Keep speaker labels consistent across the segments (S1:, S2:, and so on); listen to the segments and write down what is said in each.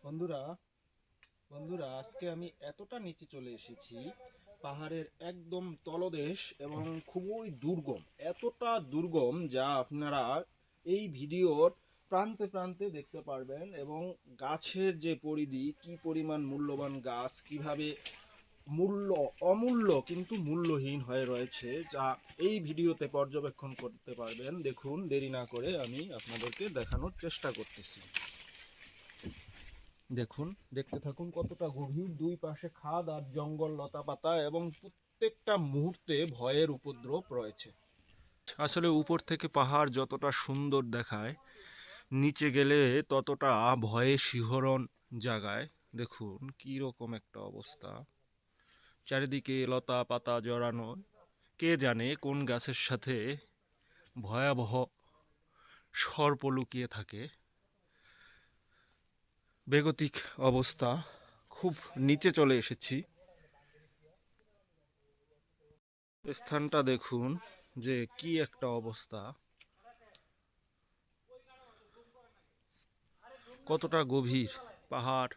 S1: বন্ধুরা বন্ধুরা আজকে আমি এতটা নিচে চলে এসেছি, পাহাড়ের একদম তলদেশ এবং খুবই দুর্গম, এতটা দুর্গম যা আপনারা এই ভিডিওর প্রান্তে প্রান্তে দেখতে পারবেন। এবং গাছের যে পরিধি, কি পরিমাণ মূল্যবান গাছ কিভাবে অমূল্য কিন্তু মূল্যহীন হয়ে রয়েছে, যা এই ভিডিওতে পর্যবেক্ষণ করতে পারবেন। দেখুন, দেরি না করে আমি আপনাদেরকে দেখানোর চেষ্টা করতেছি। দেখুন, দেখতে থাকুন কতটা গভীর, দুই পাশে খাদ আর জঙ্গল, লতাপাতা এবং প্রত্যেকটা মুহূর্তে ভয়ের উপদ্রব রয়েছে। আসলে উপর থেকে পাহাড় যতটা সুন্দর দেখায়, নিচে গেলে ততটা ভয়ে শিহরণ জাগায়। দেখুন কি রকম একটা অবস্থা, চারিদিকে লতা পাতা জড়ানো, কে জানে কোন গাছের সাথে ভয়াবহ সর্প লুকিয়ে থাকে। বেগতিক অবস্থা, খুব নিচে চলে এসেছি। স্থানটা দেখুন যে কি একটা অবস্থা, কতটা গভীর। পাহাড়,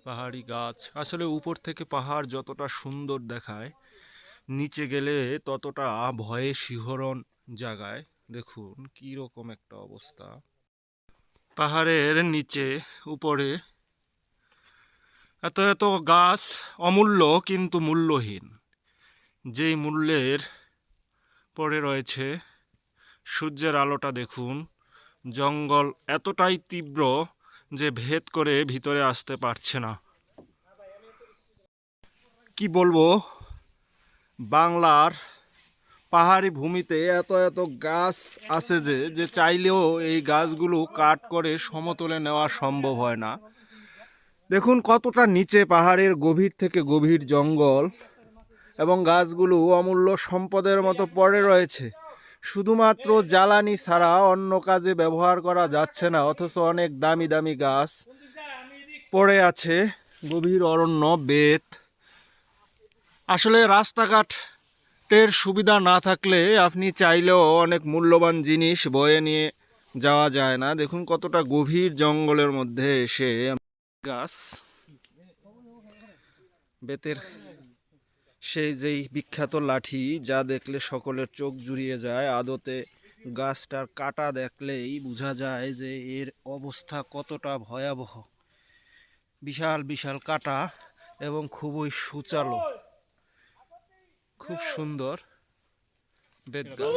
S1: পাহাড়ি গাছ, আসলে উপর থেকে পাহাড় যতটা সুন্দর দেখায়, নিচে গেলে ততটা ভয়ে শিহরণ জাগায়। দেখুন কি রকম একটা অবস্থা, পাহাড়ের নিচে উপরে এত এত গাছ, অমূল্য কিন্তু মূল্যহীন। যেই মূল্যের পড়ে রয়েছে সূর্যের আলোটা। দেখুন, জঙ্গল এতটাই তীব্র যে ভেদ করে ভিতরে আসতে পারছে না। কি বলবো, বাংলার পাহাড়ি ভূমিতে এত এত গাছ আছে যে যে চাইলেও এই গাছগুলো কাট করে সমতলে নেওয়া সম্ভব হয় না। দেখুন কতটা নিচে, পাহাড়ের গভীর থেকে গভীর জঙ্গল, এবং গাছগুলো অমূল্য সম্পদের মতো পড়ে রয়েছে। শুধুমাত্র জ্বালানি ছাড়া অন্য কাজে ব্যবহার করা যাচ্ছে না, অথচ অনেক দামি দামি গাছ পড়ে আছে গভীর অরণ্য, বেত। আসলে রাস্তাঘাটের সুবিধা না থাকলে আপনি চাইলেও অনেক মূল্যবান জিনিস বয়ে নিয়ে যাওয়া যায় না। দেখুন কতটা গভীর জঙ্গলের মধ্যে এসে গাছ, বেতের সেই যেই বিখ্যাত লাঠি, যা দেখলে সকলের চোখ জুড়িয়ে যায়। আদতে গাছটার কাটা দেখলেই বোঝা যায় যে এর অবস্থা কতটা ভয়াবহ। বিশাল বিশাল কাটা এবং খুবই সুচালো, খুব সুন্দর বেত গাছ।